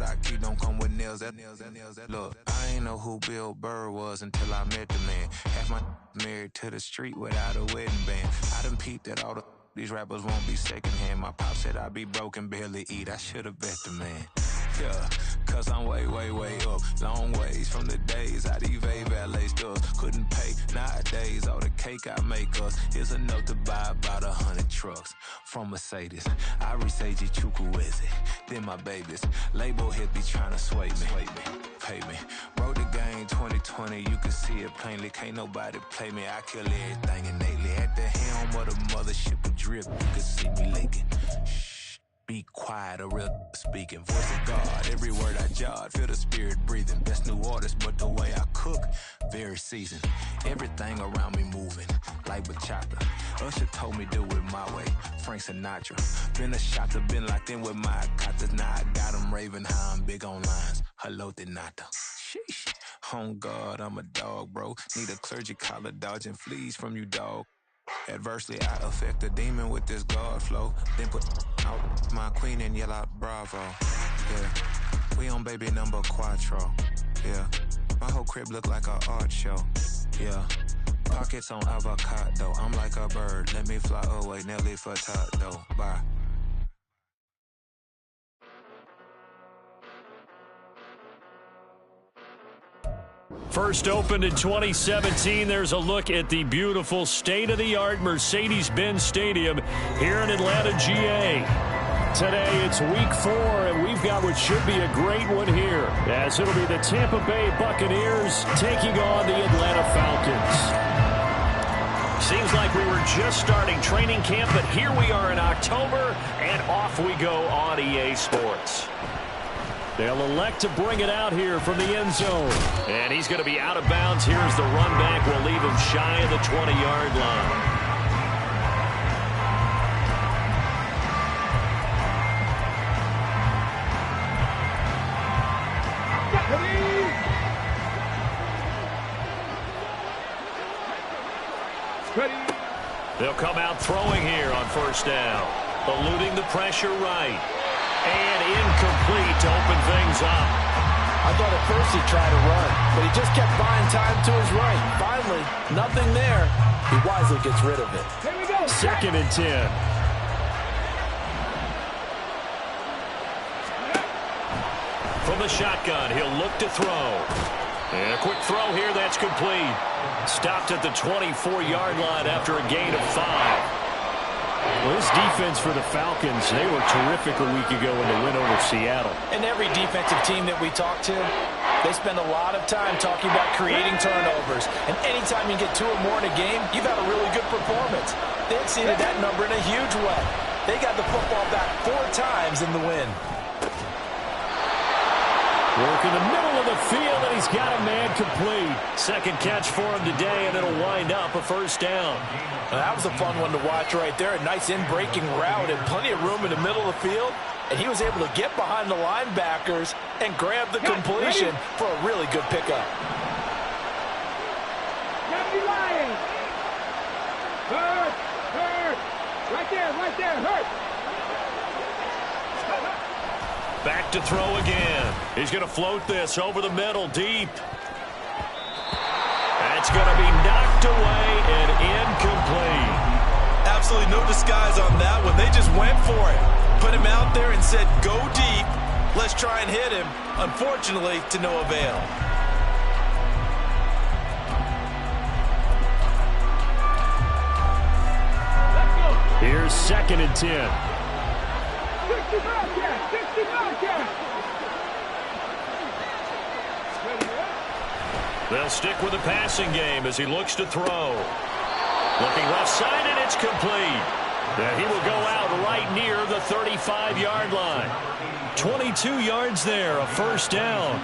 that I keep don't come with nails. Look, I ain't know who Bill Burr was until I met the man. Half my married to the street without a wedding band. I done peeped that all these rappers won't be secondhand. My pop said I'd be broke and barely eat. I should've bet the man. Yeah, cause I'm way, way, way up. Long ways from the days I evade valet stores. Couldn't pay nowadays. All the cake I make us is enough to buy about 100 trucks. From Mercedes, I Seiji Chukwueze. Then my babies, label hit be trying to sway me. Pay me. Wrote the game 2020, you can see it plainly. Can't nobody play me. I kill everything innately. At the helm of the mothership of drip, you can see me leaking. Be quiet, a real speaking. Voice of God, every word I jot. Feel the spirit breathing. Best new artist, but the way I cook, very seasoned. Everything around me moving, like bachata. Usher told me do it my way. Frank Sinatra. Been a shotter, been locked in with my katas. Now I got them raving how I'm big on lines. Hello, Denata. Sheesh. On God, I'm a dog, bro. Need a clergy collar, dodging fleas from you, dog. Adversely, I affect the demon with this God flow. Then put out my queen and yell out bravo. Yeah, we on baby number quattro. Yeah, my whole crib look like an art show. Yeah, pockets on avocado. I'm like a bird. Let me fly away, Nelly Furtado. Bye. First opened in 2017, there's a look at the beautiful state-of-the-art Mercedes-Benz Stadium here in Atlanta, GA. Today, it's week 4, and we've got what should be a great one here, as it'll be the Tampa Bay Buccaneers taking on the Atlanta Falcons. Seems like we were just starting training camp, but here we are in October, and off we go on EA Sports. They'll elect to bring it out here from the end zone. And he's going to be out of bounds. Here's the run back. We'll leave him shy of the 20-yard line. Ready. They'll come out throwing here on first down. Eluding the pressure right. And incomplete to open things up. I thought at first he'd try to run, but he just kept buying time to his right. Finally, nothing there. He wisely gets rid of it. Here we go. 2nd and 10. From the shotgun, he'll look to throw. And a quick throw here, that's complete. Stopped at the 24-yard line after a gain of 5. Well, this defense for the Falcons, they were terrific a week ago in the win over Seattle. And every defensive team that we talk to, they spend a lot of time talking about creating turnovers. And anytime you get 2 or more in a game, you've had a really good performance. They exceeded that number in a huge way. They got the football back 4 times in the win. Work in the middle of the field, and he's got a man complete. Second catch for him today, and it'll wind up a first down. Well, that was a fun one to watch right there. A nice in-breaking route and plenty of room in the middle of the field. And he was able to get behind the linebackers and grab the completion for a really good pickup. Lions. Hurt. Right there, hurt. Back to throw again. He's going to float this over the middle, deep. That's going to be knocked away and incomplete. Absolutely no disguise on that one. They just went for it. Put him out there and said, go deep. Let's try and hit him. Unfortunately, to no avail. Here's 2nd and 10. 60 They'll stick with the passing game as he looks to throw. Looking left side, and it's complete. And he will go out right near the 35-yard line. 22 yards there, a first down.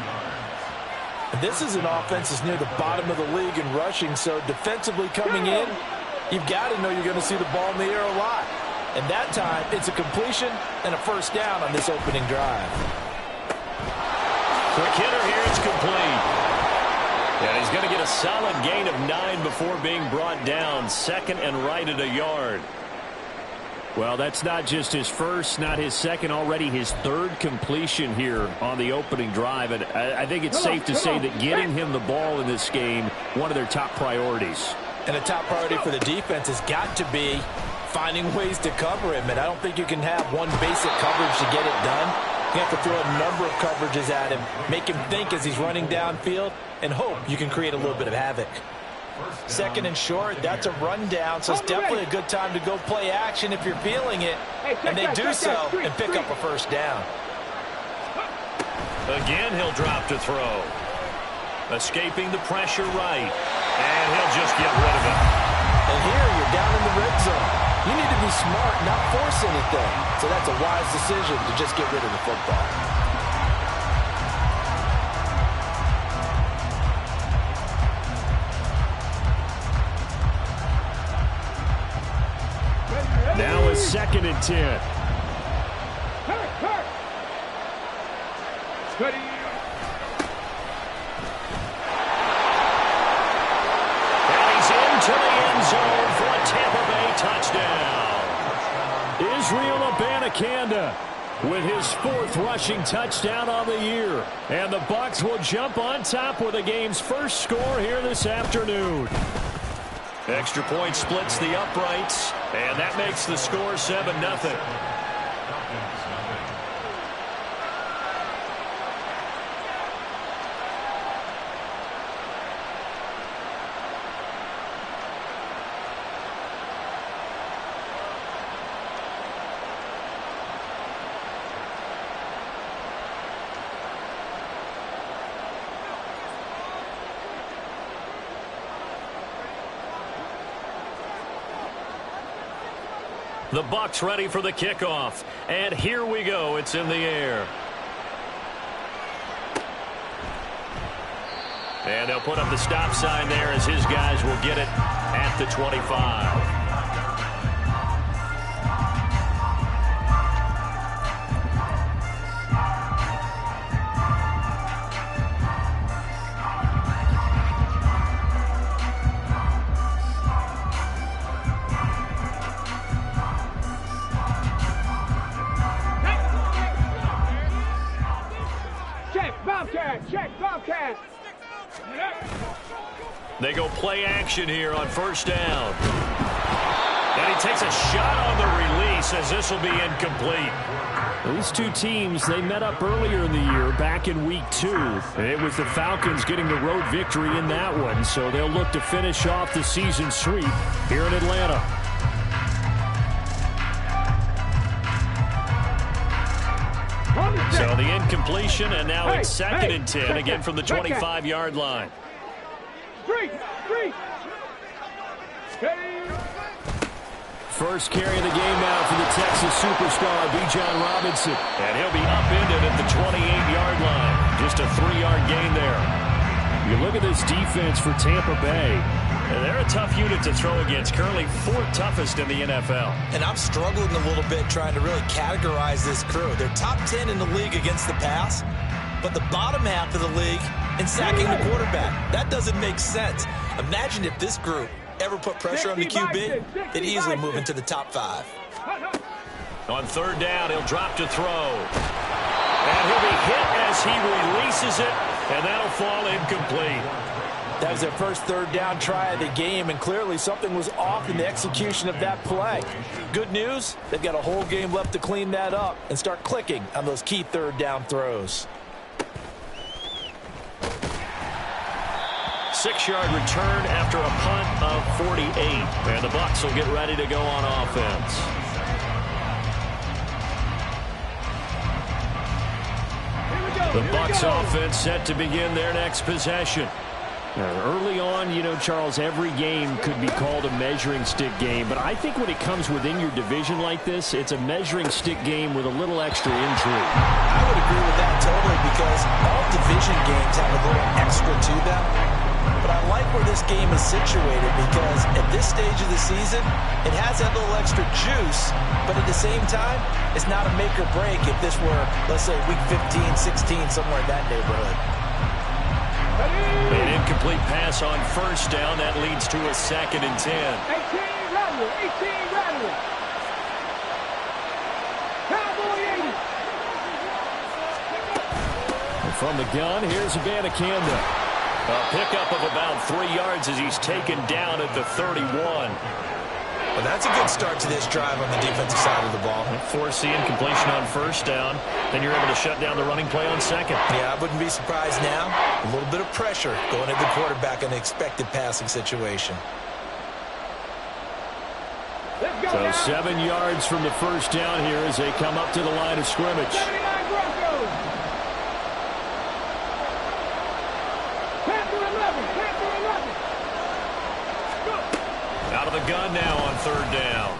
This is an offense that's near the bottom of the league in rushing, so defensively coming in, you've got to know you're going to see the ball in the air a lot. And that time, it's a completion and a first down on this opening drive. Quick hitter here, it's complete. And he's going to get a solid gain of 9 before being brought down. 2nd and right at a yard. Well, that's not just his first, not his second, already his third completion here on the opening drive. And I think it's safe to say that getting him the ball in this game, one of their top priorities. And a top priority for the defense has got to be finding ways to cover him. And I don't think you can have one basic coverage to get it done. You have to throw a number of coverages at him, make him think as he's running downfield, and hope you can create a little bit of havoc. Second and short, that's a rundown, so it's definitely a good time to go play action if you're feeling it. And they do so and pick up a first down. Again, he'll drop to throw. Escaping the pressure right. And he'll just get rid of it. And here, you're down in the red zone. You need to be smart, not force anything. So that's a wise decision to just get rid of the football. Now it's 2nd and 10. Ready. And he's into the end zone for a Tampa Bay touchdown. Israel Abanikanda with his 4th rushing touchdown on the year. And the Bucs will jump on top with the game's first score here this afternoon. Extra point splits the uprights, and that makes the score 7-0. The Bucs ready for the kickoff. And here we go. It's in the air. And they'll put up the stop sign there as his guys will get it at the 25. Check, Bobcat. They go play action here on first down. And he takes a shot on the release as this will be incomplete. These two teams, they met up earlier in the year, back in week 2. And it was the Falcons getting the road victory in that one. So they'll look to finish off the season sweep here in Atlanta. So the incompletion, and now it's 2nd and 10, again from the 25-yard line. Three. First carry of the game now for the Texas superstar, Bijan Robinson. And he'll be upended at the 28-yard line. Just a 3-yard gain there. You look at this defense for Tampa Bay. And they're a tough unit to throw against, currently 4th toughest in the NFL. And I'm struggling a little bit trying to really categorize this crew. They're top 10 in the league against the pass, but the bottom half of the league in sacking the quarterback. That doesn't make sense. Imagine if this group ever put pressure on the QB, they'd easily move into the top 5. On 3rd down, he'll drop to throw. And he'll be hit as he releases it, and that'll fall incomplete. That was their first 3rd down try of the game, and clearly something was off in the execution of that play. Good news, they've got a whole game left to clean that up and start clicking on those key 3rd down throws. 6-yard return after a punt of 48. And the Bucs will get ready to go on offense. The Bucs offense set to begin their next possession. Early on, you know, Charles, every game could be called a measuring stick game. But I think when it comes within your division like this, it's a measuring stick game with a little extra intrigue. I would agree with that totally, because all division games have a little extra to them. But I like where this game is situated, because at this stage of the season, it has that little extra juice. But at the same time, it's not a make or break if this were, let's say, week 15, 16, somewhere in that neighborhood. An incomplete pass on first down. That leads to a 2nd and 10. 18 rattle. from the gun, here's BamaBoy. A pickup of about 3 yards as he's taken down at the 31. Well, that's a good start to this drive on the defensive side of the ball. Forcing completion on first down. Then you're able to shut down the running play on second. Yeah, I wouldn't be surprised now. A little bit of pressure going at the quarterback in an expected passing situation. So 7 yards from the first down here as they come up to the line of scrimmage. 79 Broncos. Panther 11. Panther 11. Out of the gun now on third down.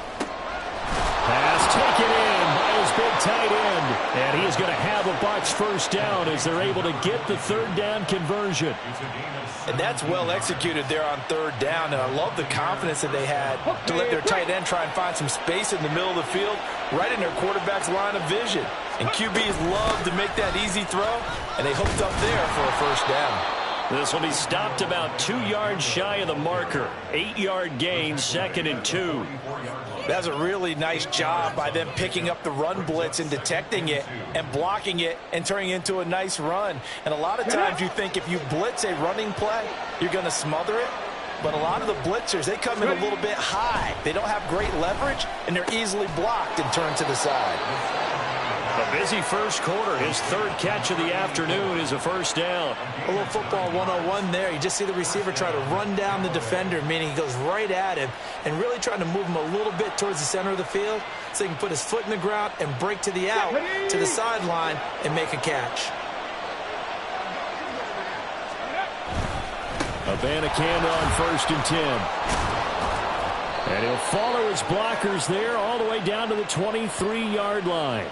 Pass taken in by his big tight end. And he is going to have a Bucs first down as they're able to get the third down conversion. And that's well executed there on third down. And I love the confidence that they had to let their tight end try and find some space in the middle of the field, right in their quarterback's line of vision. And QBs love to make that easy throw, and they hooked up there for a first down. This will be stopped about 2 yards shy of the marker. 8-yard gain, 2nd and 2. That's a really nice job by them picking up the run blitz and detecting it and blocking it and turning it into a nice run. And a lot of times you think if you blitz a running play, you're going to smother it. But a lot of the blitzers, they come in a little bit high. They don't have great leverage, and they're easily blocked and turned to the side. A busy first quarter. His third catch of the afternoon is a first down. A little football 101 there. You just see the receiver try to run down the defender, meaning he goes right at him and really trying to move him a little bit towards the center of the field so he can put his foot in the ground and break to the out, to the sideline, and make a catch. BamaBoy on 1st and 10. And he'll follow his blockers there all the way down to the 23-yard line.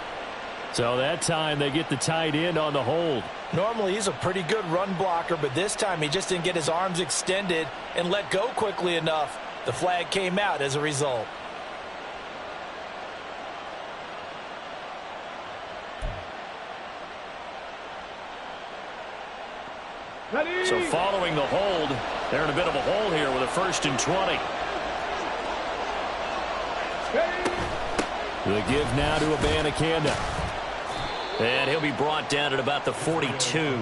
So that time they get the tight end on the hold. Normally he's a pretty good run blocker, but this time he just didn't get his arms extended and let go quickly enough. The flag came out as a result. So following the hold, they're in a bit of a hole here with a 1st and 20. The give now to BamaBoy. And he'll be brought down at about the 42.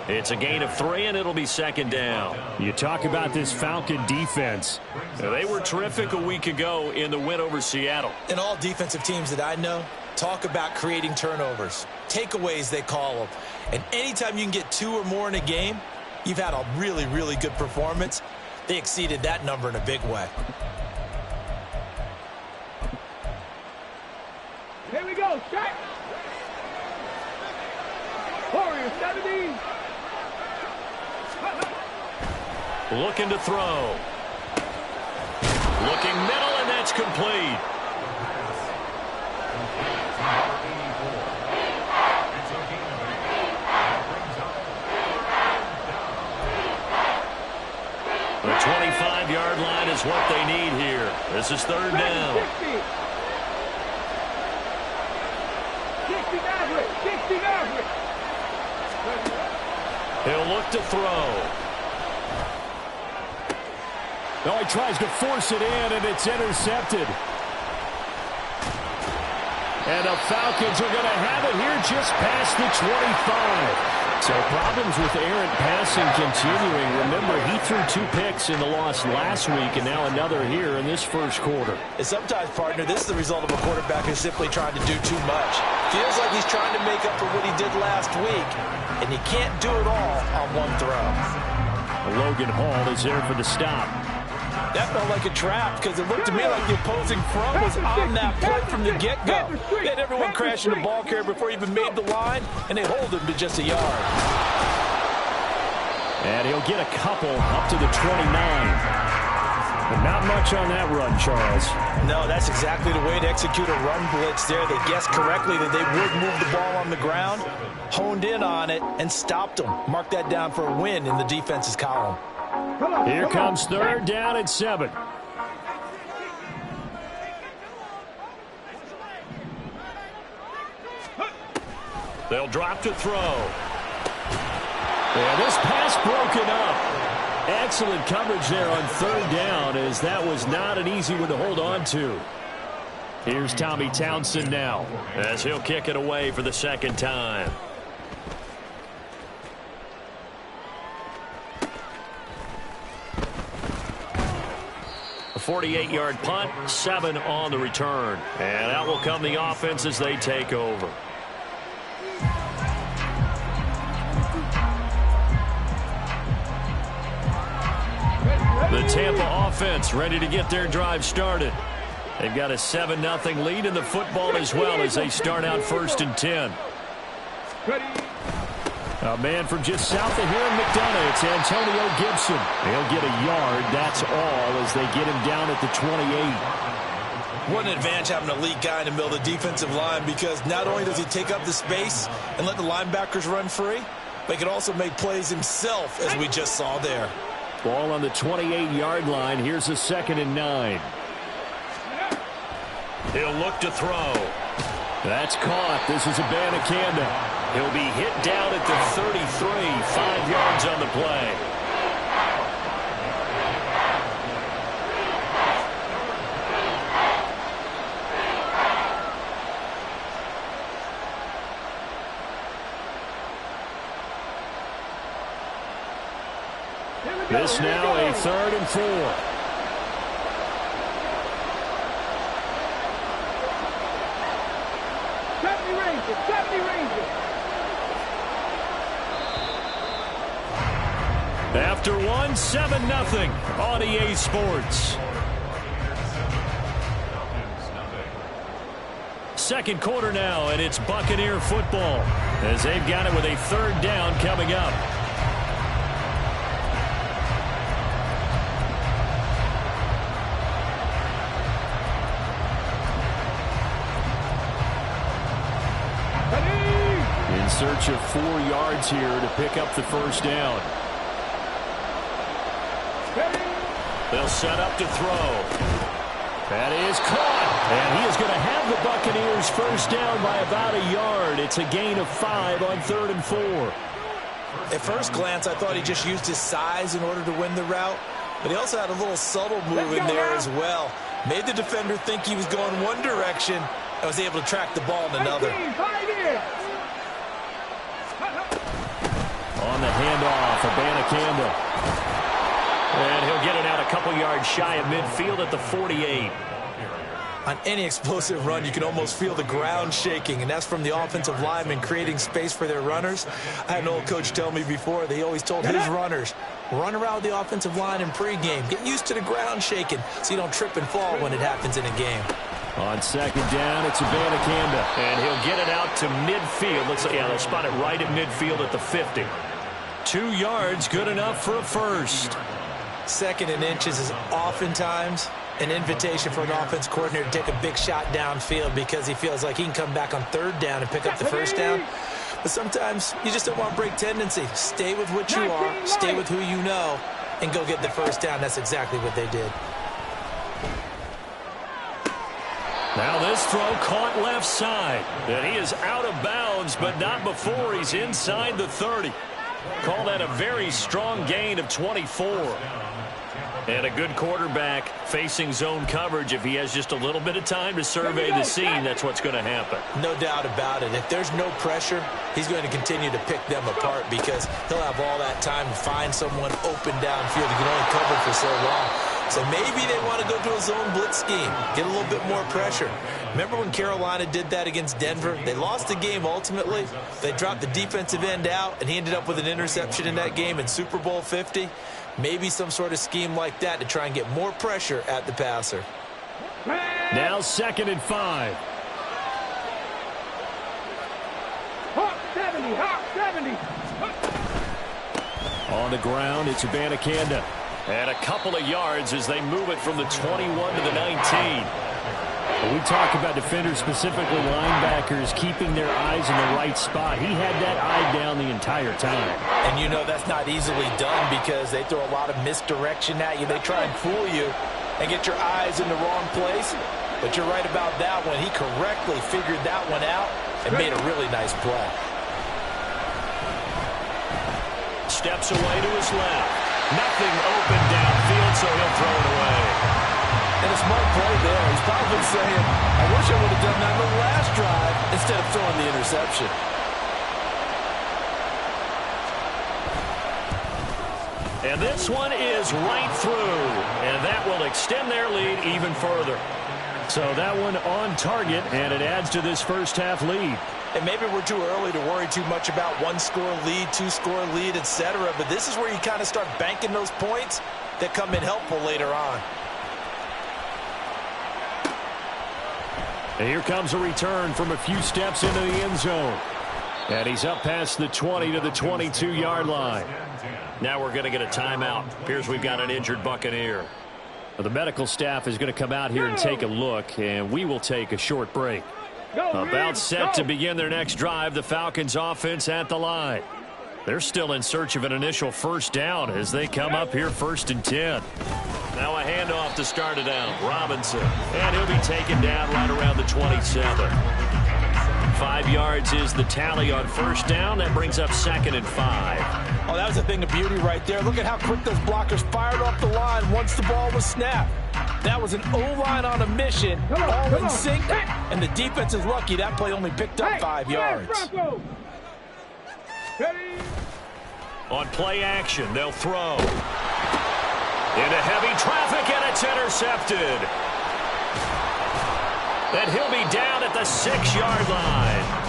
It's a gain of 3, and it'll be 2nd down. You talk about this Falcon defense. They were terrific a week ago in the win over Seattle. And all defensive teams that I know talk about creating turnovers. Takeaways, they call them. And anytime you can get 2 or more in a game, you've had a really, really good performance. They exceeded that number in a big way. Here we go. Check. Warriors 70. Looking to throw. Looking middle, and that's complete. The 25-yard line is what they need here. This is 3rd down. 60 Maverick. 60 Maverick. He'll look to throw. No, he tries to force it in, and it's intercepted. And the Falcons are going to have it here just past the 25. So problems with errant passing continuing. Remember, he threw 2 picks in the loss last week, and now another here in this first quarter. And sometimes, partner, this is the result of a quarterback who's simply trying to do too much. Feels like he's trying to make up for what he did last week, and you can't do it all on one throw. Logan Hall is there for the stop. That felt like a trap because it looked to me like the opposing front was on that play from the get-go. They had everyone crashing the ball carrier before he even made the line, and they hold him to just a yard. And he'll get a couple up to the 29. But not much on that run, Charles. No, that's exactly the way to execute a run blitz there. They guessed correctly that they would move the ball on the ground, honed in on it, and stopped them. Mark that down for a win in the defense's column. Here comes 3rd down and 7. They'll drop to throw. Yeah, this pass broken up. Excellent coverage there on 3rd down, as that was not an easy one to hold on to. Here's Tommy Townsend now, as he'll kick it away for the 2nd time. 48-yard punt, 7 on the return. And out will come the offense as they take over. The Tampa offense ready to get their drive started. They've got a 7-0 lead in the football as well as they start out 1st and 10. A man from just south of here in McDonough, it's Antonio Gibson. He'll get a yard, that's all, as they get him down at the 28. What an advantage having an elite guy in the middle of the defensive line, because not only does he take up the space and let the linebackers run free, but he can also make plays himself, as we just saw there. Ball on the 28-yard line. Here's a 2nd and 9. He'll look to throw. That's caught. This is Abanikanda. He'll be hit down at the 33, 5 yards on the play. This now a 3rd and 4. After 7-0 on EA Sports. Second quarter now, and it's Buccaneer football as they've got it with a 3rd down coming up. In search of 4 yards here to pick up the 1st down. They'll set up to throw. That is caught. And he is going to have the Buccaneers 1st down by about a yard. It's a gain of 5 on 3rd and 4. At first glance, I thought he just used his size in order to win the route. But he also had a little subtle move in there as well. Made the defender think he was going one direction and was able to track the ball in another. On the handoff, Abanikanda. And he'll get it out a couple yards shy of midfield at the 48. On any explosive run, you can almost feel the ground shaking, and that's from the offensive linemen creating space for their runners. I had an old coach tell me before, they always told his runners, run around the offensive line in pregame. Get used to the ground shaking so you don't trip and fall when it happens in a game. On 2nd down, it's Abanikanda. And he'll get it out to midfield. Looks like, yeah, they'll spot it right at midfield at the 50. 2 yards, good enough for a 1st. 2nd and inches is oftentimes an invitation for an offense coordinator to take a big shot downfield because he feels like he can come back on 3rd down and pick up the 1st down. But sometimes you just don't want to break tendency. Stay with what you are, stay with who you know, and go get the 1st down. That's exactly what they did. Now this throw caught left side. And he is out of bounds, but not before he's inside the 30. Call that a very strong gain of 24. And a good quarterback facing zone coverage. If he has just a little bit of time to survey the scene, that's what's going to happen. No doubt about it. If there's no pressure, he's going to continue to pick them apart because he'll have all that time to find someone open downfield. He can only cover for so long. So maybe they want to go to a zone blitz scheme, get a little bit more pressure. Remember when Carolina did that against Denver? They lost the game ultimately. They dropped the defensive end out, and he ended up with an interception in that game in Super Bowl 50. Maybe some sort of scheme like that to try and get more pressure at the passer. Now 2nd and 5. Hawk 70, Hawk 70. On the ground, it's Abanikanda. And a couple of yards as they move it from the 21 to the 19. When we talk about defenders, specifically linebackers, keeping their eyes in the right spot, he had that eye down the entire time. And you know that's not easily done because they throw a lot of misdirection at you. They try and fool you and get your eyes in the wrong place. But you're right about that one. He correctly figured that one out and made a really nice play. Steps away to his left. Nothing open downfield, so he'll throw it away. And a smart play there. He's probably saying, I wish I would have done that on the last drive instead of throwing the interception. And this one is right through. And that will extend their lead even further. So that one on target, and it adds to this first half lead. And maybe we're too early to worry too much about one-score lead, two-score lead, etc. But this is where you kind of start banking those points that come in helpful later on. And here comes a return from a few steps into the end zone. And he's up past the 20 to the 22-yard line. Now we're going to get a timeout. Appears we've got an injured Buccaneer. The medical staff is going to come out here and take a look, and we will take a short break. About set to begin their next drive, the Falcons offense at the line. They're still in search of an initial first down as they come up here 1st and 10. Now a handoff to start it out. Robinson. And he'll be taken down right around the 27. 5 yards is the tally on first down. That brings up 2nd and 5. Oh, that was a thing of beauty right there. Look at how quick those blockers fired off the line once the ball was snapped. That was an O-line on a mission, all in sync, and the defense is lucky that play only picked up 5 yards. On play action, they'll throw. Into heavy traffic, and it's intercepted. And he'll be down at the 6-yard line.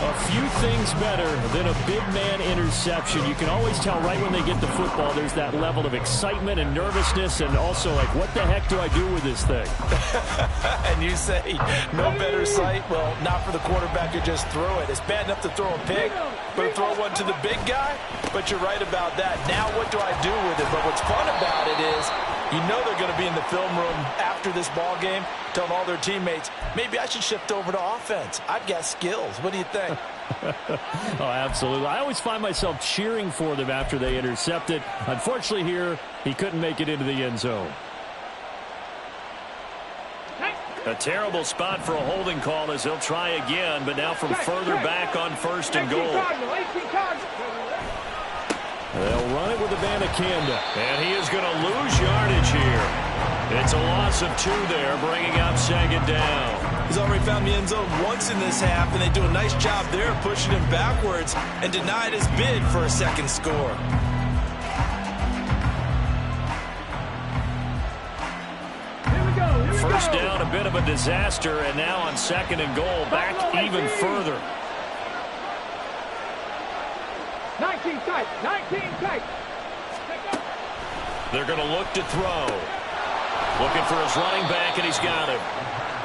A few things better than a big man interception. You can always tell right when they get the football, there's that level of excitement and nervousness, and also like, what the heck do I do with this thing? And you say, no better sight? Well, not for the quarterback who just threw it. It's bad enough to throw a pick, but to throw one to the big guy? But you're right about that. Now what do I do with it? But what's fun about it is, you know they're going to be in the film room after this ball game, telling all their teammates, maybe I should shift over to offense. I've got skills. What do you think? Oh, absolutely. I always find myself cheering for them after they intercept it. Unfortunately here, he couldn't make it into the end zone. A terrible spot for a holding call as he'll try again, but now from further back on 1st and goal. They'll run it with BamaBoy, and he is going to lose yardage here. It's a loss of 2 there, bringing up 2nd down. He's already found the end zone once in this half, and they do a nice job there pushing him backwards and denied his bid for a second score. First down, a bit of a disaster, and now on 2nd and goal, back even further. 19 tight, 19 tight. They're going to look to throw. Looking for his running back, and he's got him.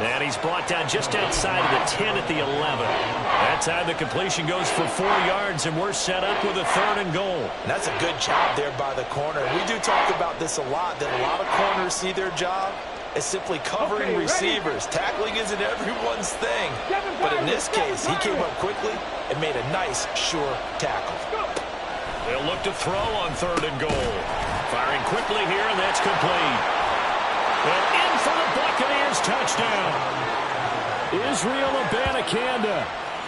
And he's brought down just outside of the 10 at the 11. That time the completion goes for 4 yards, and we're set up with a 3rd and goal. And that's a good job there by the corner. We do talk about this a lot, that a lot of corners see their job as simply covering receivers. Tackling isn't everyone's thing. But in this case, he came up quickly and made a nice, sure tackle. They'll look to throw on 3rd and goal. Firing quickly here, and that's complete. And in for the Buccaneers touchdown. Israel Abanikanda.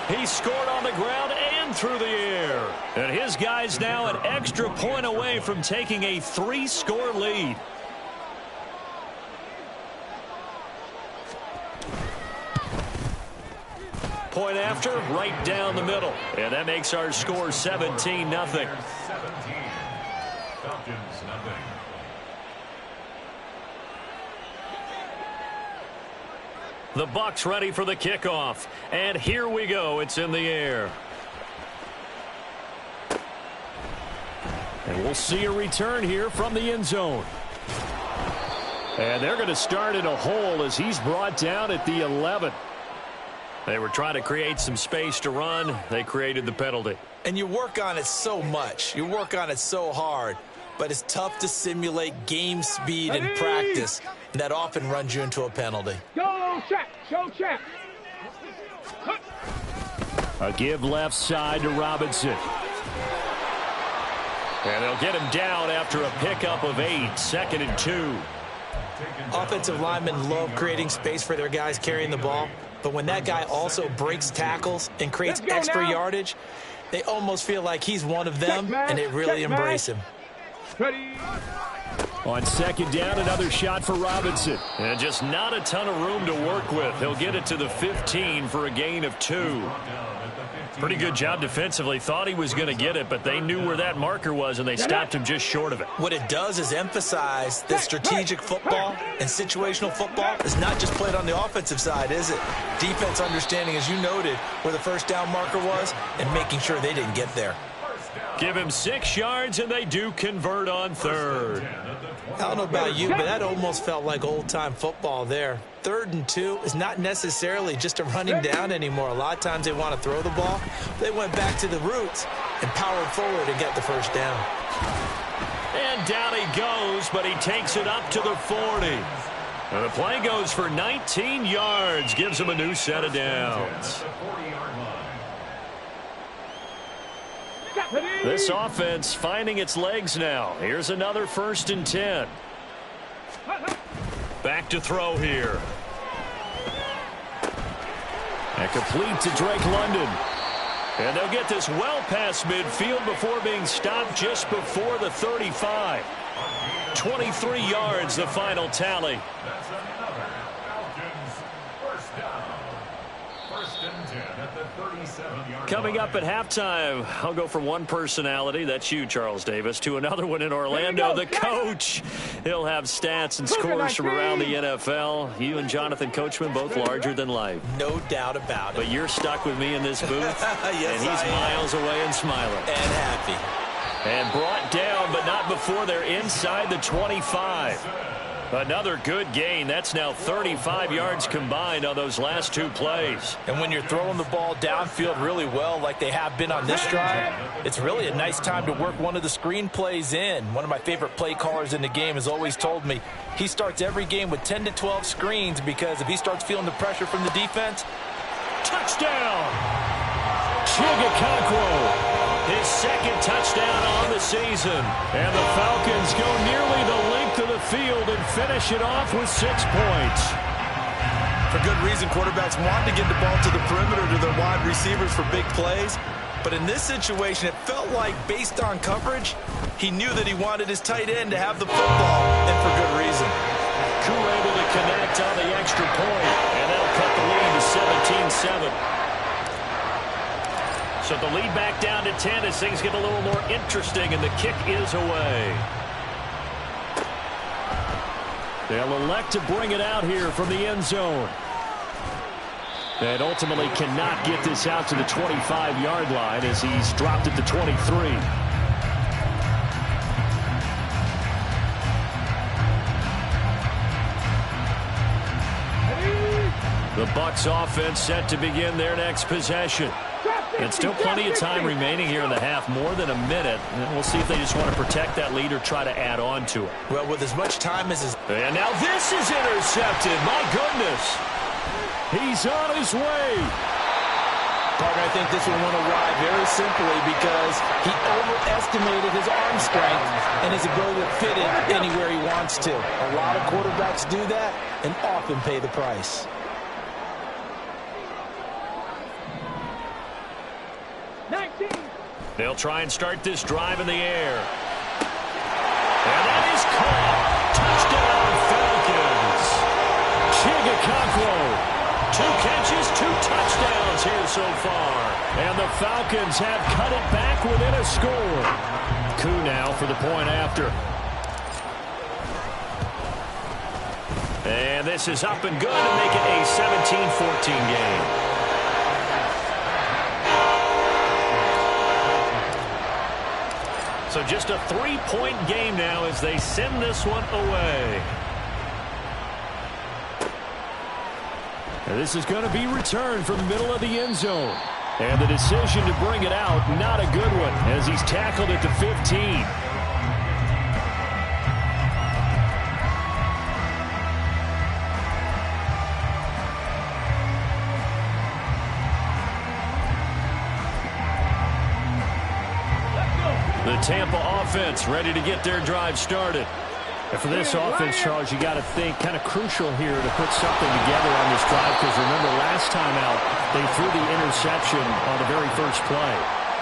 He scored on the ground and through the air. And his guys now an extra point away from taking a 3-score lead. Point after, right down the middle. And that makes our score 17-0. 17. Falcons, nothing. The Bucs ready for the kickoff. And here we go. It's in the air. And we'll see a return here from the end zone. And they're going to start in a hole as he's brought down at the 11. They were trying to create some space to run. They created the penalty. And you work on it so much. You work on it so hard. But it's tough to simulate game speed in practice. And that often runs you into a penalty. Go, check. Show check. A give left side to Robinson. And they'll get him down after a pickup of 8. 2nd and 2. Offensive linemen love creating space for their guys carrying the ball. But when that guy also breaks tackles and creates extra yardage, they almost feel like he's one of them, and they really embrace him. Ready. On 2nd down, another shot for Robinson. And just not a ton of room to work with. He'll get it to the 15 for a gain of 2. Pretty good job defensively. Thought he was going to get it, but they knew where that marker was, and they stopped him just short of it. What it does is emphasize that strategic football and situational football is not just played on the offensive side, is it? Defense understanding, as you noted, where the first down marker was and making sure they didn't get there. Give him 6 yards, and they do convert on third. I don't know about you, but that almost felt like old-time football there. 3rd and 2 is not necessarily just a running down anymore. A lot of times they want to throw the ball. They went back to the roots and powered forward and get the first down. And down he goes, but he takes it up to the 40. And the play goes for 19 yards, gives him a new set of downs. This offense finding its legs now. Here's another 1st and 10. Back to throw here. And complete to Drake London. And they'll get this well past midfield before being stopped just before the 35. 23 yards, the final tally. Coming up at halftime, I'll go from one personality, that's you, Charles Davis, to another one in Orlando, the coach. He'll have stats and scores from around the NFL. You and Jonathan Coachman, both larger than life. No doubt about it. But you're stuck with me in this booth, yes, and he's miles away and smiling. And happy. And brought down, but not before they're inside the 25. Another good gain. That's now 35 yards combined on those last 2 plays. And when you're throwing the ball downfield really well like they have been on this drive, it's really a nice time to work one of the screen plays in. One of my favorite play callers in the game has always told me he starts every game with 10 to 12 screens because if he starts feeling the pressure from the defense, touchdown! Chigakakwo. His 2nd touchdown on the season. And the Falcons go nearly the length of the field and finish it off with 6 points. For good reason, quarterbacks want to get the ball to the perimeter to their wide receivers for big plays. But in this situation, it felt like, based on coverage, he knew that he wanted his tight end to have the football, and for good reason. Koo able to connect on the extra point, and that'll cut the lead to 17-7. So the lead back down to 10 as things get a little more interesting, and the kick is away. They'll elect to bring it out here from the end zone. And ultimately cannot get this out to the 25-yard line as he's dropped it to 23. The Bucs offense set to begin their next possession. And still plenty of time remaining here in the half, more than a minute. And we'll see if they just want to protect that lead or try to add on to it. Well, with as much time as... And now this is intercepted. My goodness. He's on his way. Partner, I think this one went awry very simply because he overestimated his arm strength and his ability to fit it anywhere he wants to. A lot of quarterbacks do that and often pay the price. They'll try and start this drive in the air. And that is caught. Touchdown, Falcons. Chigakakwo. 2 catches, 2 touchdowns here so far. And the Falcons have cut it back within a score. Koo now for the point after. And this is up and good to make it a 17-14 game. So just a 3-point game now as they send this one away. And this is going to be returned from the middle of the end zone. And the decision to bring it out, not a good one, as he's tackled at the 15. The Tampa offense ready to get their drive started. And for this offense, Charles, you got to think kind of crucial here to put something together on this drive because remember last time out, they threw the interception on the very first play.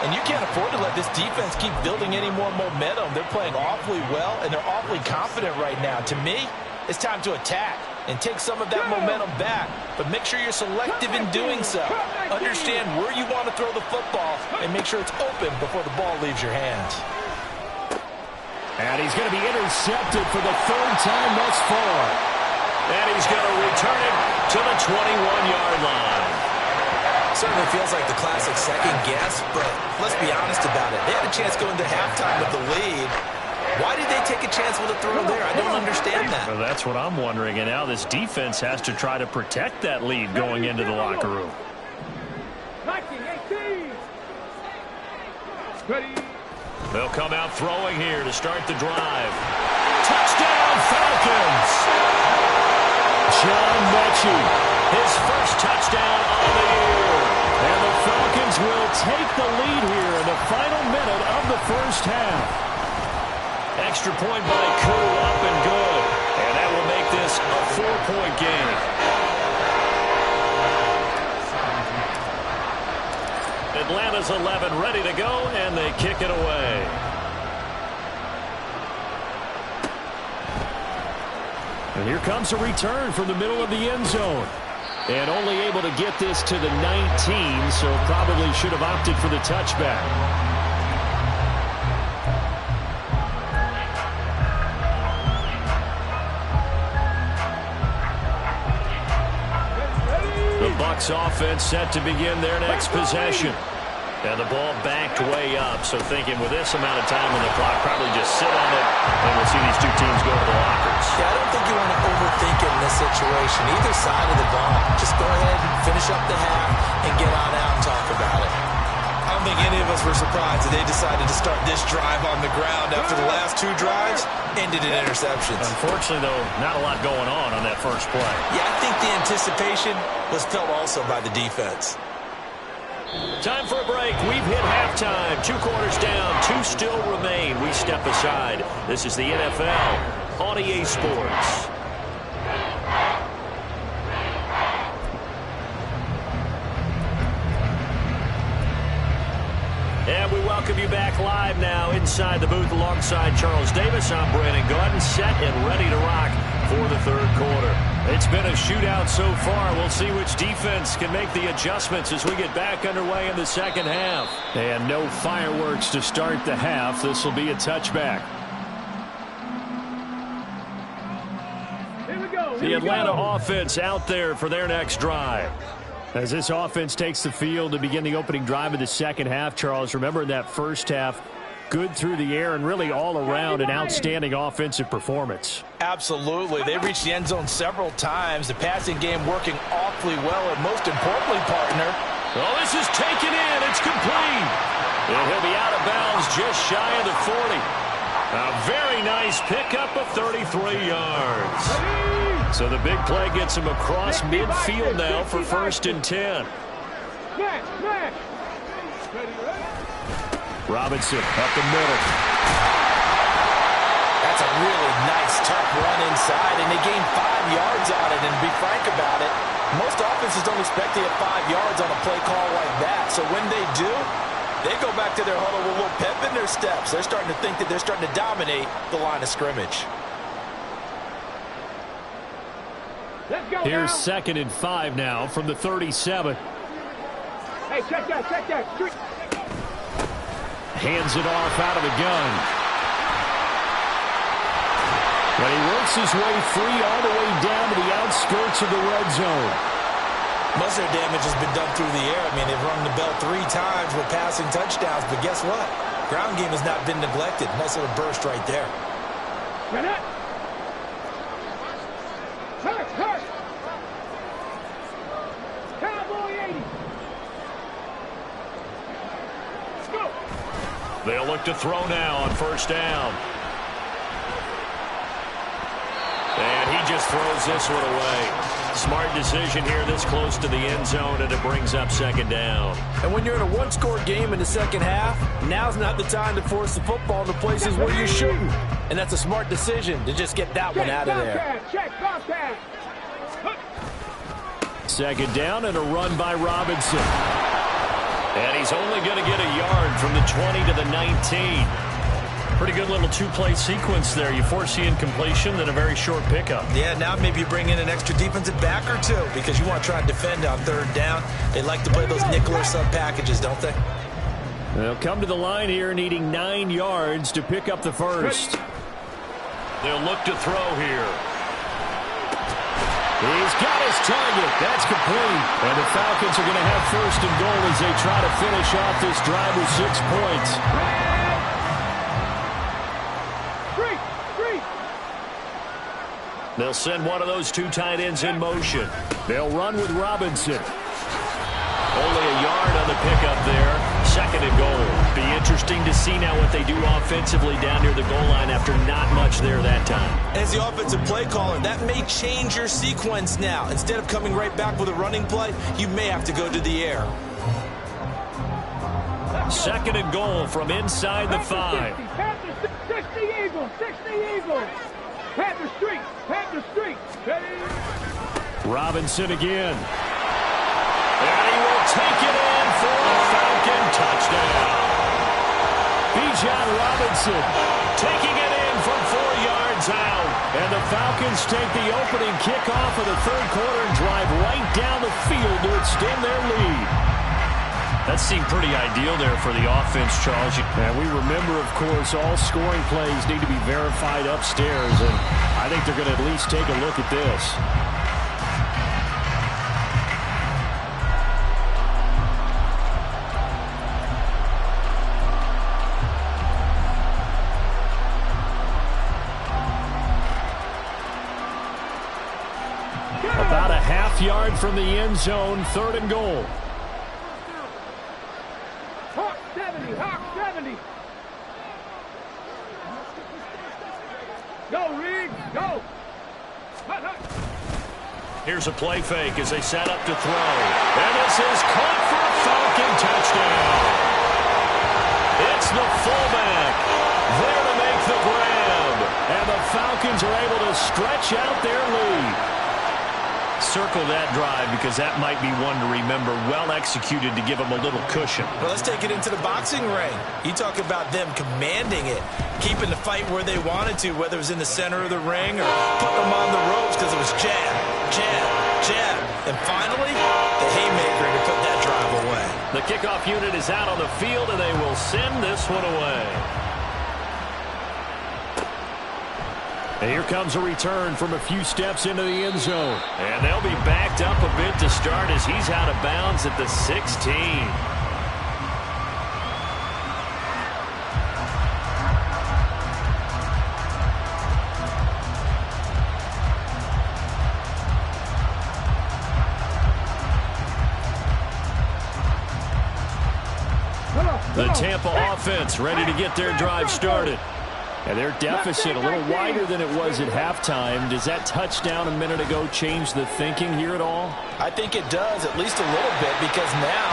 And you can't afford to let this defense keep building any more momentum. They're playing awfully well, and they're awfully confident right now. To me, it's time to attack and take some of that momentum back, but make sure you're selective in doing so. Understand where you want to throw the football and make sure it's open before the ball leaves your hands. And he's going to be intercepted for the third time thus far. And he's going to return it to the 21-yard line. Certainly feels like the classic second guess, but let's be honest about it. They had a chance going to halftime with the lead. Why did they take a chance with a throw there? I don't understand that. Well, that's what I'm wondering. And now this defense has to try to protect that lead going into the locker room. 19-18. Ready. They'll come out throwing here to start the drive. Touchdown, Falcons! John Mechie, his first touchdown of the year. And the Falcons will take the lead here in the final minute of the first half. Extra point by Koo, up and good. And that will make this a 4-point game. Atlanta's 11 ready to go, and they kick it away. And here comes a return from the middle of the end zone. And only able to get this to the 19, so probably should have opted for the touchback. The Bucs offense set to begin their next possession. And the ball backed way up, so thinking with this amount of time on the clock, probably just sit on it, and we'll see these two teams go to the lockers. Yeah, I don't think you want to overthink it in this situation. Either side of the ball. Just go ahead and finish up the half and get on out and talk about it. I don't think any of us were surprised that they decided to start this drive on the ground after the last two drives ended in interceptions. Unfortunately, though, not a lot going on that first play. Yeah, I think the anticipation was felt also by the defense. Time for a break. We've hit halftime. 2 quarters down. 2 still remain. We step aside. This is the NFL on EA Sports. And we welcome you back live now inside the booth alongside Charles Davis. I'm Brandon Gaudin, set and ready to rock for the third quarter. It's been a shootout so far. We'll see which defense can make the adjustments as we get back underway in the second half. And no fireworks to start the half. This will be a touchback. Here we go. The Atlanta offense out there for their next drive. As this offense takes the field to begin the opening drive of the second half, Charles, remember in that first half, good through the air and really all around an outstanding offensive performance. Absolutely. They reached the end zone several times. The passing game working awfully well, and most importantly, partner. Oh, this is taken in. It's complete. And he'll be out of bounds just shy of the 40. A very nice pickup of 33 yards. So the big play gets him across midfield now for 1st and 10. Robinson up the middle. That's a really nice, tough run inside, and they gained 5 yards on it. And to be frank about it, most offenses don't expect to get 5 yards on a play call like that. So when they do, they go back to their huddle with a little pep in their steps. They're starting to think that they're starting to dominate the line of scrimmage. Here's 2nd and 5 now from the 37. Hey, check that, check that. Hands it off out of the gun. But he works his way free all the way down to the outskirts of the red zone. Most of their damage has been done through the air. I mean, they've rung the bell 3 times with passing touchdowns, but guess what? Ground game has not been neglected. Nice little burst right there. Get it. Hurt, hurt. Cowboy 80. Let's go. They'll look to throw now on 1st down. And he just throws this one away. Smart decision here this close to the end zone, and it brings up 2nd down. And when you're in a one-score game in the second half, now's not the time to force the football in the places where you shouldn't. And that's a smart decision to just get that one out of there. Check contact. 2nd down and a run by Robinson. And he's only going to get a yard from the 20 to the 19. Pretty good little two-play sequence there. You force the incompletion, then a very short pickup. Yeah, now maybe you bring in an extra defensive back or two because you want to try and defend on third down. They like to play those nickel or sub packages, don't they? They'll come to the line here needing 9 yards to pick up the first. They'll look to throw here. He's got his target. That's complete. And the Falcons are going to have first and goal as they try to finish off this drive with 6 points. They'll send one of those 2 tight ends in motion. They'll run with Robinson. Only a yard on the pickup there. Second and goal. Be interesting to see now what they do offensively down near the goal line after not much there that time. As the offensive play caller, that may change your sequence now. Instead of coming right back with a running play, you may have to go to the air. Second and goal from inside the 5. 60 Eagles, 60 Eagles. Panther Street, Panther Street. Robinson again. And he will take it in for a Falcon touchdown. Bijan Robinson Taking it in from 4 yards out. And the Falcons take the opening kickoff of the third quarter and drive right down the field to extend their lead. That seemed pretty ideal there for the offense, Charles. And we remember, of course, all scoring plays need to be verified upstairs, and I think they're going to at least take a look at this. About a half yard from the end zone, third and goal. Hawk 70, Hawk 70. Go, Reed, go. Hut, hut. Here's a play fake as they set up to throw. And this is caught for a Falcon touchdown. It's the fullback there to make the grab. And the Falcons are able to stretch out their lead. Circle that drive because that might be one to remember. Well executed to give them a little cushion. Well, let's take it into the boxing ring. You talk about them commanding it, keeping the fight where they wanted to, whether it was in the center of the ring or putting them on the ropes because it was jab, jab, jab. And finally, the haymaker to put that drive away. The kickoff unit is out on the field, and they will send this one away. And here comes a return from a few steps into the end zone. And they'll be backed up a bit to start as he's out of bounds at the 16. The Tampa offense ready to get their drive started. And their deficit a little wider than it was at halftime. Does that touchdown a minute ago change the thinking here at all? I think it does, at least a little bit, because now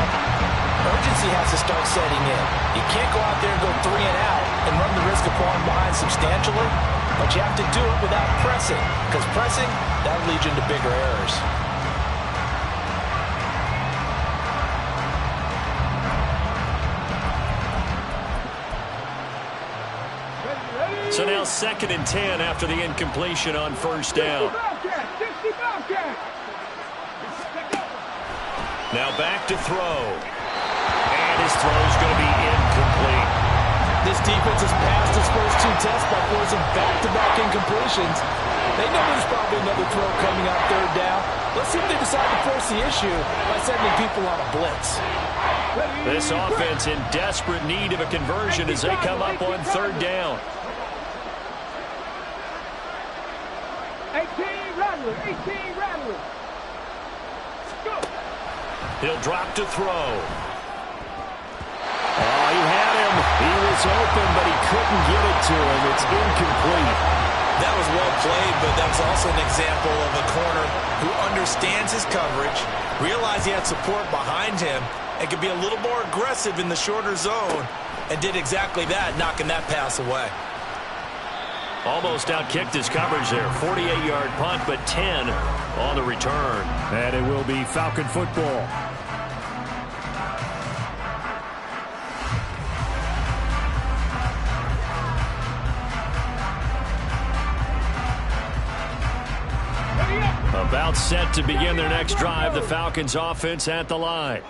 urgency has to start setting in. You can't go out there and go 3 and out and run the risk of falling behind substantially, but you have to do it without pressing, because pressing, that'll lead you into bigger errors. So now 2nd and 10 after the incompletion on first down. Now back to throw. And his throw is going to be incomplete. This defense has passed its first 2 tests by forcing back-to-back incompletions. They know there's probably another throw coming on third down. Let's see if they decide to force the issue by sending people on a blitz. This offense in desperate need of a conversion as they come up on third down. 18 Rattler, 18 Rattler. Go. He'll drop to throw. Oh, he had him. He was open, but he couldn't get it to him. It's incomplete. That was well played, but that was also an example of a corner who understands his coverage, realized he had support behind him, and could be a little more aggressive in the shorter zone, and did exactly that, knocking that pass away. Almost outkicked his coverage there. 48-yard punt, but 10 on the return. And it will be Falcon football. timeout set to begin their next drive. The Falcons offense at the line.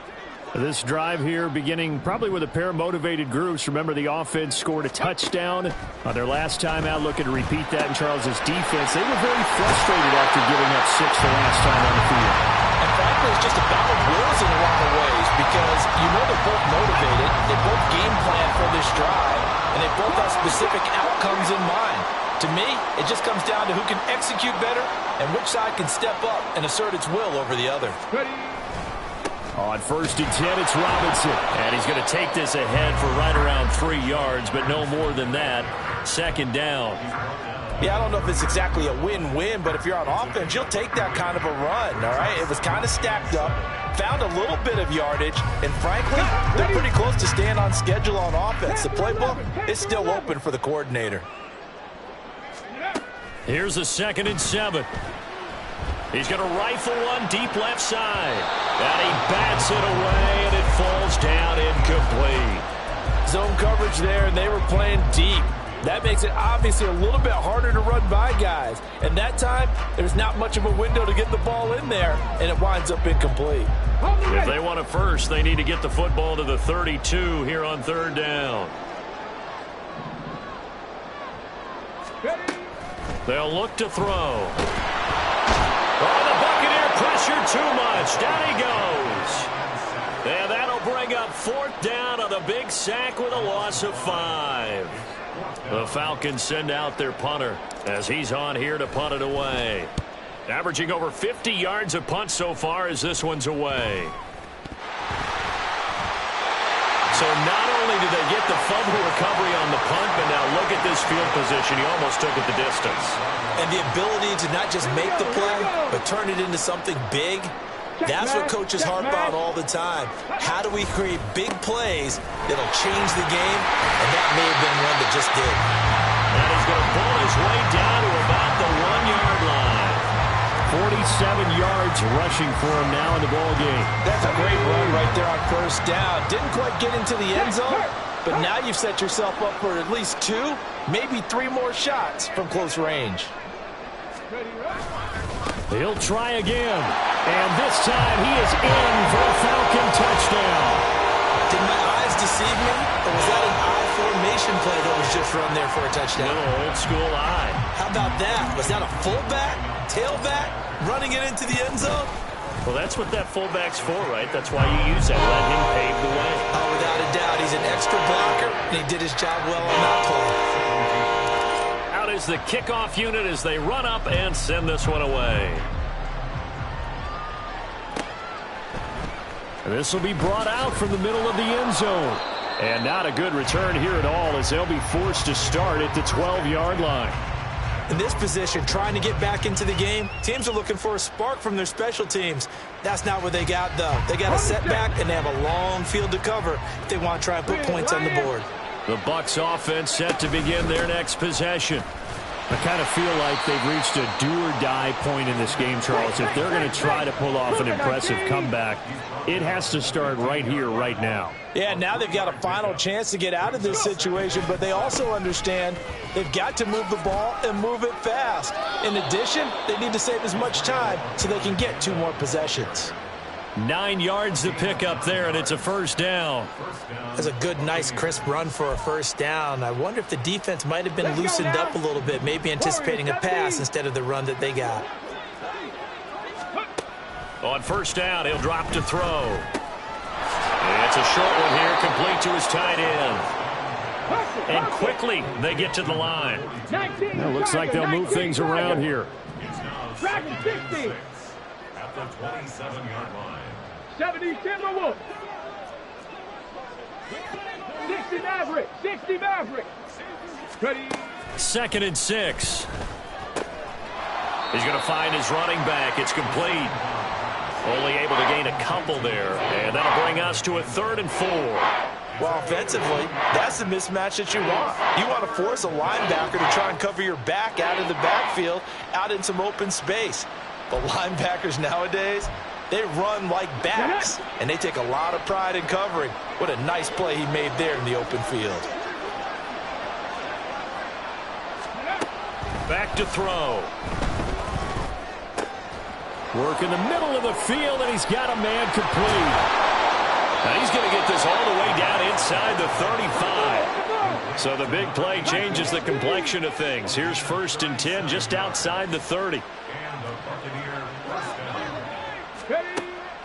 This drive here beginning probably with a pair of motivated groups. Remember, the offense scored a touchdown on their last time out. Looking to repeat that in Charles's defense. They were very frustrated after giving up 6 the last time on the field. And frankly, it's just a battle of wills in a lot of ways because you know they're both motivated. They both game plan for this drive, and they both have specific outcomes in mind. To me, it just comes down to who can execute better and which side can step up and assert its will over the other. On 1st and 10, it's Robinson. And he's going to take this ahead for right around 3 yards, but no more than that. 2nd down. Yeah, I don't know if it's exactly a win-win, but if you're on offense, you'll take that kind of a run, all right? It was kind of stacked up, found a little bit of yardage, and frankly, they're pretty close to staying on schedule on offense. The playbook is still open for the coordinator. Here's a 2nd and 7. He's going to rifle one deep left side. And he bats it away, and it falls down incomplete. Zone coverage there, and they were playing deep. That makes it obviously a little bit harder to run by guys. And that time, there's not much of a window to get the ball in there, and it winds up incomplete. If they want it first, they need to get the football to the 32 here on 3rd down. They'll look to throw. Oh, the Buccaneer pressure too much. Down he goes. And that'll bring up 4th down on the big sack with a loss of 5. The Falcons send out their punter as he's on here to punt it away. Averaging over 50 yards a punt so far as this one's away. So not only did they get the fumble recovery on the punt, but now look at this field position. He almost took it the distance. And the ability to not just make the play, but turn it into something big, that's what coaches harp on all the time. How do we create big plays that'll change the game? And that may have been one that just did. And he's going to pull his way down to about the 1-yard line. 47 yards rushing for him now in the ball game. That's a great run right there on 1st down. Didn't quite get into the end zone, but now you've set yourself up for at least 2, maybe 3 more shots from close range. He'll try again. And this time he is in for a Falcon touchdown. Did my eyes deceive me? Or was that an I formation play that was just run there for a touchdown? Little old school I. How about that? Was that a fullback, tailback, running it into the end zone? Well, that's what that fullback's for, right? That's why you use that. Let him pave the way. Oh, without a doubt. He's an extra blocker, and he did his job well on that play. Out is the kickoff unit as they run up and send this one away. This will be brought out from the middle of the end zone. And not a good return here at all as they'll be forced to start at the 12-yard line. In this position, trying to get back into the game, teams are looking for a spark from their special teams. That's not what they got, though. They got a setback, and they have a long field to cover if they want to try and put points on the board. The Bucs offense set to begin their next possession. I kind of feel like they've reached a do-or-die point in this game, Charles. If they're going to try to pull off an impressive comeback, it has to start right here, right now. Yeah, now they've got a final chance to get out of this situation, but they also understand they've got to move the ball and move it fast. In addition, they need to save as much time so they can get 2 more possessions. 9 yards to pick up there, and it's a 1st down. That's a good, nice, crisp run for a 1st down. I wonder if the defense might have been loosened up a little bit, maybe anticipating a pass instead of the run that they got. On 1st down, he'll drop to throw. It's a short one here, complete to his tight end. And quickly, they get to the line. It looks like they'll move things around here. Track 60. At the 27-yard line. 70 Timberwolves. 60 Maverick. 60 Maverick. Ready. 2nd and 6. He's going to find his running back. It's complete. Only able to gain a couple there. And that'll bring us to a 3rd and 4. Well, offensively, that's the mismatch that you want. You want to force a linebacker to try and cover your back out of the backfield, out in some open space. But linebackers nowadays, they run like backs, and they take a lot of pride in covering. What a nice play he made there in the open field. Back to throw. Work in the middle of the field, and he's got a man complete. Now he's going to get this all the way down inside the 35. So the big play changes the complexion of things. Here's 1st and 10 just outside the 30.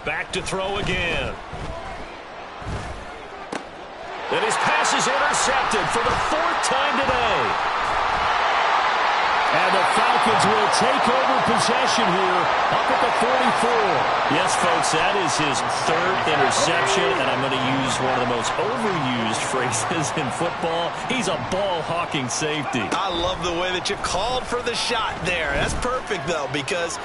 Back to throw again. And his pass is intercepted for the 4th time today. And the Falcons will take over possession here up at the 44. Yes, folks, that is his 3rd interception, and I'm going to use one of the most overused phrases in football. He's a ball-hawking safety. I love the way that you called for the shot there. That's perfect, though, because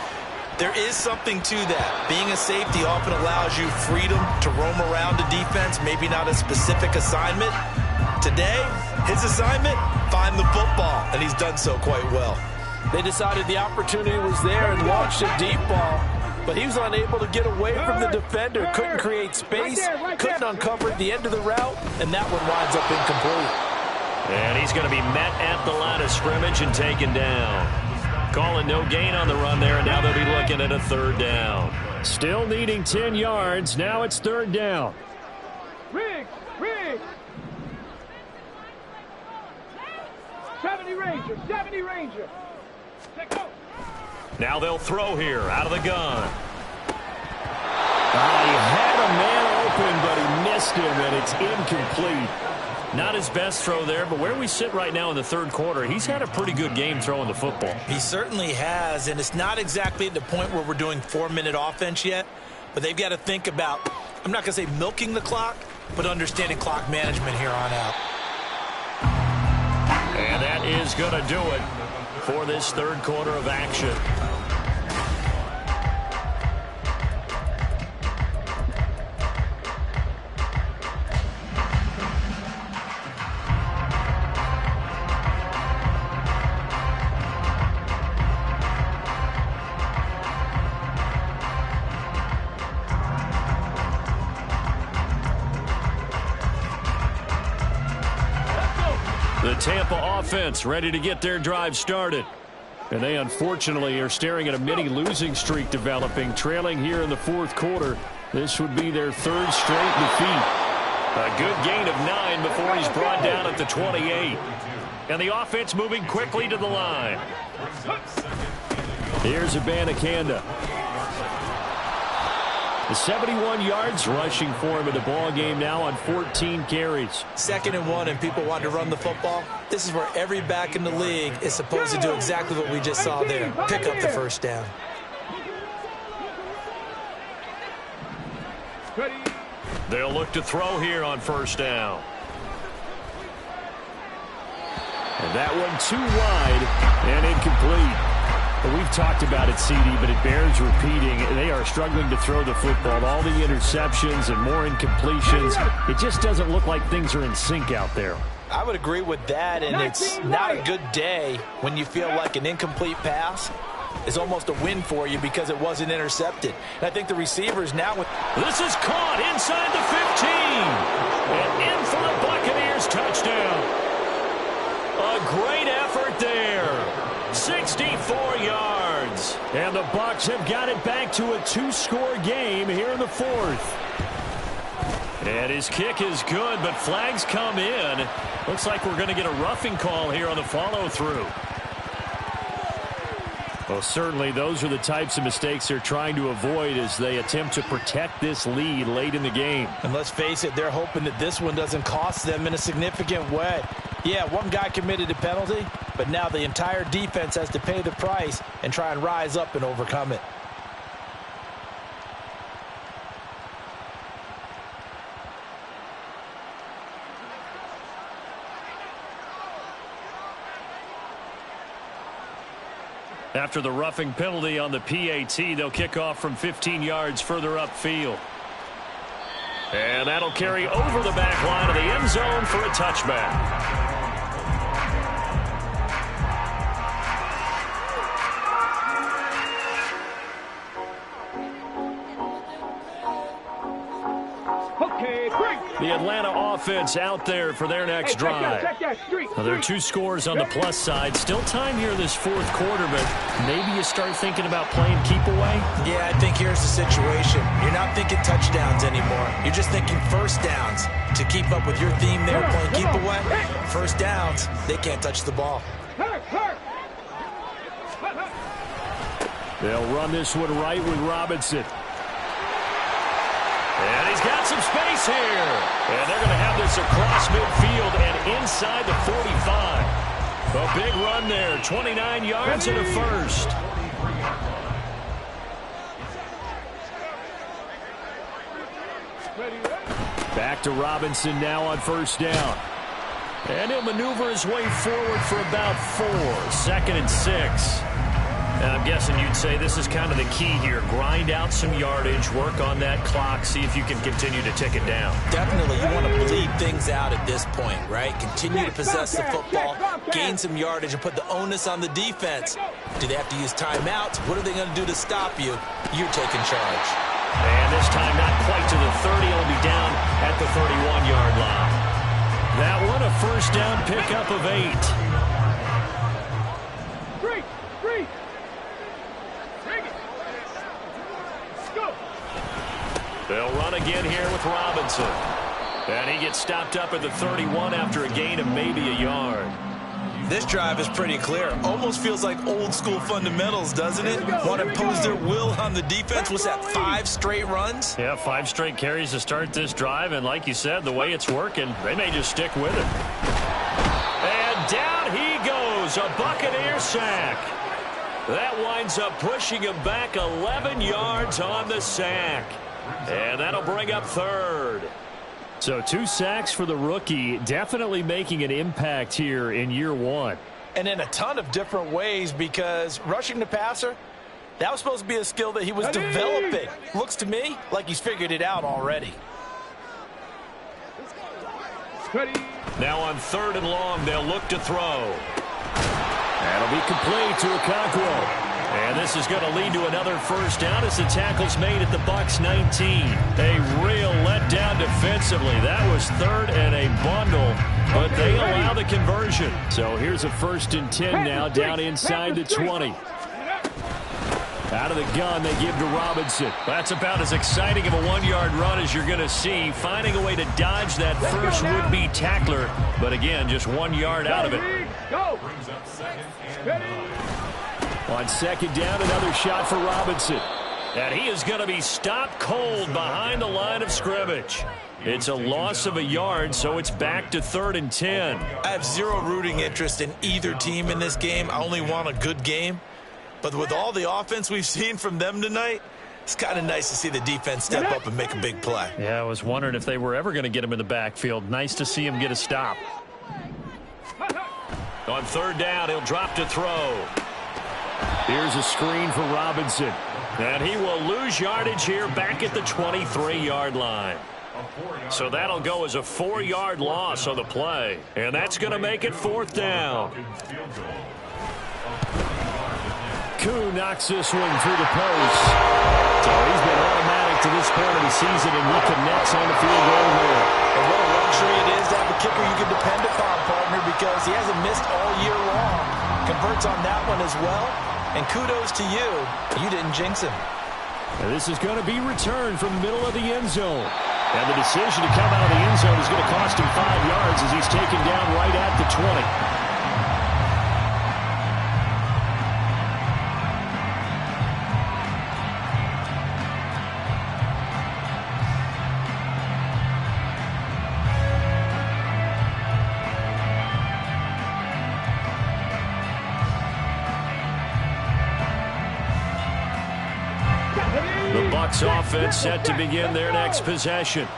there is something to that. Being a safety often allows you freedom to roam around the defense, maybe not a specific assignment. Today, his assignment, find the football, and he's done so quite well. They decided the opportunity was there and launched a deep ball, but he was unable to get away from the defender, couldn't create space, couldn't uncover the end of the route, and that one winds up incomplete. And he's going to be met at the line of scrimmage and taken down. Calling no gain on the run there, and now they'll be looking at a 3rd down. Still needing 10 yards. Now it's 3rd down. Riggs! 70 Ranger. Now they'll throw here out of the gun. He had a man open, but he missed him, and it's incomplete. Not his best throw there, but where we sit right now in the 3rd quarter, he's had a pretty good game throwing the football. He certainly has, and it's not exactly at the point where we're doing 4-minute offense yet, but they've got to think about, I'm not going to say milking the clock, but understanding clock management here on out. And that is going to do it for this 3rd quarter of action. The Tampa offense ready to get their drive started. And they unfortunately are staring at a mini losing streak developing, trailing here in the 4th quarter. This would be their 3rd straight defeat. A good gain of 9 before he's brought down at the 28. And the offense moving quickly to the line. Here's Abanikanda. The 71 yards rushing for him in the ball game now on 14 carries. 2nd and 1, and people want to run the football. This is where every back in the league is supposed to do exactly what we just saw there. Pick up the 1st down. They'll look to throw here on 1st down. And that one too wide and incomplete. We've talked about it, CD, but it bears repeating. They are struggling to throw the football. All the interceptions and more incompletions. It just doesn't look like things are in sync out there. I would agree with that, and it's not a good day when you feel like an incomplete pass is almost a win for you because it wasn't intercepted. And I think the receivers now... This is caught inside the 15. And in for the Buccaneers touchdown. A great effort there. 64 yards. And the Bucs have got it back to a 2-score game here in the 4th. And his kick is good, but flags come in. Looks like we're going to get a roughing call here on the follow-through. Well, certainly those are the types of mistakes they're trying to avoid as they attempt to protect this lead late in the game. And let's face it, they're hoping that this one doesn't cost them in a significant way. Yeah, one guy committed a penalty, but now the entire defense has to pay the price and try and rise up and overcome it. After the roughing penalty on the PAT, they'll kick off from 15 yards further upfield. And that'll carry over the back line of the end zone for a touchback. The Atlanta offense out there for their next drive. Now, there are 2 scores on the plus side. Still time here in this fourth quarter, but maybe you start thinking about playing keep away? Yeah, I think here's the situation. You're not thinking touchdowns anymore. You're just thinking first downs. To keep up with your theme there, playing keep away, first downs, they can't touch the ball. They'll run this one right with Robinson. And he's got some space here. And they're going to have this across midfield and inside the 45. A big run there, 29 yards and a first. Back to Robinson now on first down. And he'll maneuver his way forward for about 4. 2nd and 6. And I'm guessing you'd say this is kind of the key here. Grind out some yardage, work on that clock, see if you can continue to tick it down. Definitely, you want to bleed things out at this point, right? Continue to possess the football, gain some yardage, and put the onus on the defense. Do they have to use timeouts? What are they going to do to stop you? You're taking charge. And this time not quite to the 30. It'll be down at the 31-yard line. That one a first down pickup of 8. They'll run again here with Robinson. And he gets stopped up at the 31 after a gain of maybe a yard. This drive is pretty clear. Almost feels like old-school fundamentals, doesn't it? Want to impose their will on the defense. What's that, 5 straight runs? Yeah, 5 straight carries to start this drive. And like you said, the way it's working, they may just stick with it. And down he goes, a Buccaneer sack. That winds up pushing him back 11 yards on the sack. And that'll bring up 3rd. So 2 sacks for the rookie, definitely making an impact here in year 1. And in a ton of different ways, because rushing the passer, that was supposed to be a skill that he was developing. Looks to me like he's figured it out already. Now on 3rd and long, they'll look to throw. That'll be complete to Okonkwo. And this is going to lead to another first down as the tackle's made at the Bucs 19. A real letdown defensively. That was 3rd and a bundle, but they allow the conversion. So here's a 1st and 10 now down inside the 20. Out of the gun, they give to Robinson. That's about as exciting of a 1-yard run as you're going to see. Finding a way to dodge that first would-be tackler, but again, just 1 yard out of it. On 2nd down, another shot for Robinson. And he is going to be stopped cold behind the line of scrimmage. It's a loss of a yard, so it's back to 3rd and 10. I have zero rooting interest in either team in this game. I only want a good game. But with all the offense we've seen from them tonight, it's kind of nice to see the defense step up and make a big play. Yeah, I was wondering if they were ever going to get him in the backfield. Nice to see him get a stop. On 3rd down, he'll drop to throw. Here's a screen for Robinson. And he will lose yardage here back at the 23-yard line. So that'll go as a 4-yard loss on the play. And that's going to make it 4th down. Koo knocks this one through the post. So he's been automatic to this point of the season and reconnects on the field goal here. And what a luxury it is to have a kicker you can depend upon, partner, because he hasn't missed all year long. Converts on that one as well. And kudos to you. You didn't jinx him. And this is going to be returned from the middle of the end zone. And the decision to come out of the end zone is going to cost him 5 yards as he's taken down right at the 20. Offense set to begin their next possession.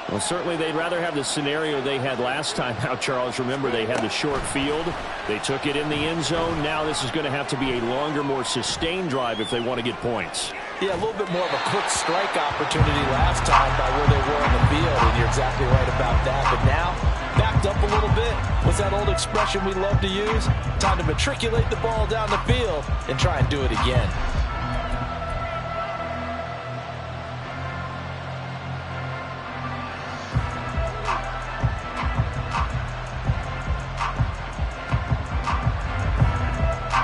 Well, certainly they'd rather have the scenario they had last time out, Charles. Remember, they had the short field. They took it in the end zone. Now this is going to have to be a longer, more sustained drive if they want to get points. Yeah, a little bit more of a quick strike opportunity last time by where they were on the field, and you're exactly right about that. But now, backed up a little bit. What's that old expression we love to use? Time to matriculate the ball down the field and try and do it again.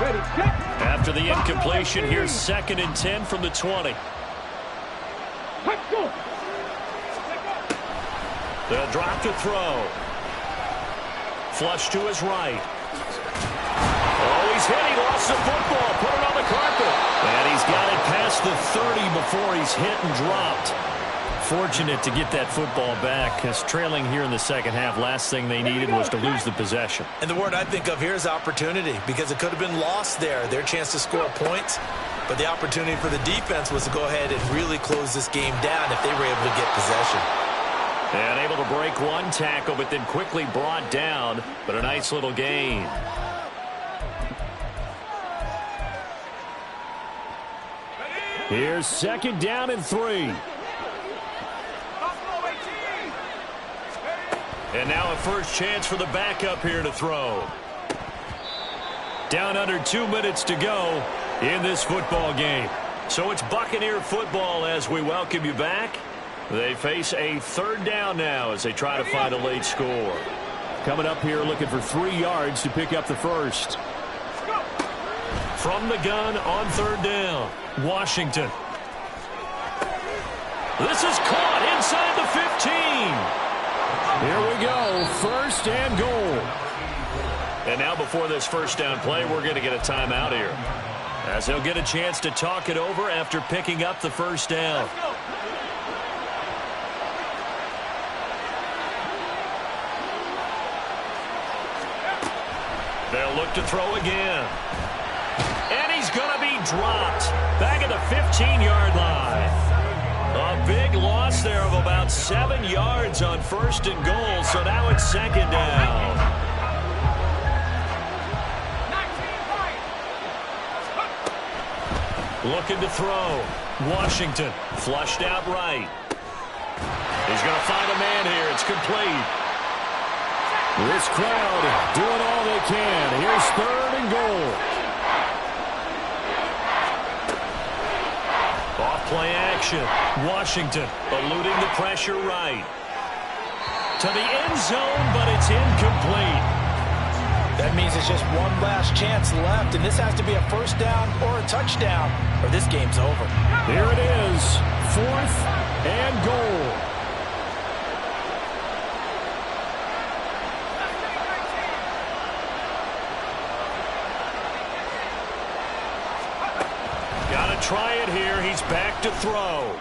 Ready, set. After the incompletion, here's 2nd and 10 from the 20. Let's go. The drop to throw. Flush to his right. Oh, he's hit. He lost the football. Put it on the carpet. And he's got it past the 30 before he's hit and dropped. Fortunate to get that football back, because trailing here in the second half, last thing they needed was to lose the possession. And the word I think of here is opportunity, because it could have been lost there. Their chance to score points, but the opportunity for the defense was to go ahead and really close this game down if they were able to get possession. And able to break one tackle, but then quickly brought down, but a nice little gain. Here's 2nd down and 3. And now a first chance for the backup here to throw. Down under 2 minutes to go in this football game. So it's Buccaneer football as we welcome you back. They face a 3rd down now as they try to find a late score. Coming up here looking for 3 yards to pick up the first. From the gun on 3rd down, Washington. This is caught inside the 15. Here we go, 1st and goal. And now before this first down play, we're going to get a timeout here, as they'll get a chance to talk it over after picking up the first down. They'll look to throw again. And he's going to be dropped back at the 15-yard line. A big loss there of about 7 yards on 1st and goal, so now it's 2nd down. Looking to throw. Washington flushed out right. He's going to find a man here. It's complete. This crowd doing all they can. Here's 3rd and goal. Off-play action. Washington eluding the pressure right. To the end zone, but it's incomplete. That means it's just one last chance left, and this has to be a first down or a touchdown, or this game's over. Here it is, 4th and goal. Got to try it here. He's back to throw.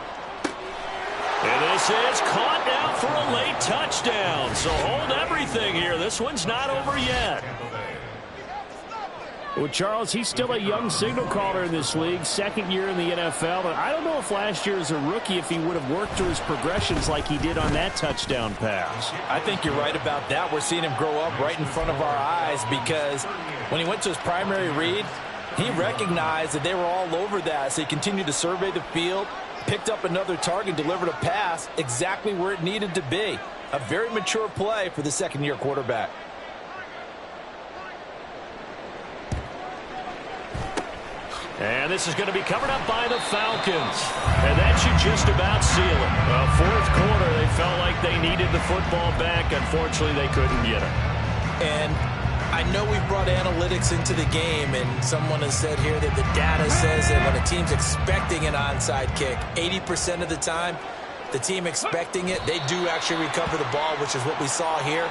And this is caught now for a late touchdown. So hold everything here. This one's not over yet. Well, Charles, he's still a young signal caller in this league, 2nd year in the NFL. And I don't know if last year as a rookie, if he would have worked through his progressions like he did on that touchdown pass. I think you're right about that. We're seeing him grow up right in front of our eyes, because when he went to his primary read, he recognized that they were all over that. So he continued to survey the field, picked up another target, delivered a pass exactly where it needed to be. A very mature play for the 2nd-year quarterback. And this is going to be covered up by the Falcons. And that should just about seal it. 4th quarter, they felt like they needed the football back. Unfortunately, they couldn't get it. And I know we've brought analytics into the game, and someone has said here that the data says that when a team's expecting an onside kick, 80% of the time, the team expecting it, they do actually recover the ball, which is what we saw here.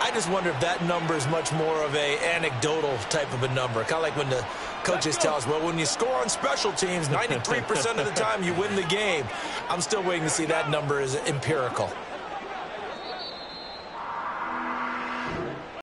I just wonder if that number is much more of a anecdotal type of a number. Kind of like when the coaches tell us, well, when you score on special teams, 93% of the time you win the game. I'm still waiting to see that number is empirical.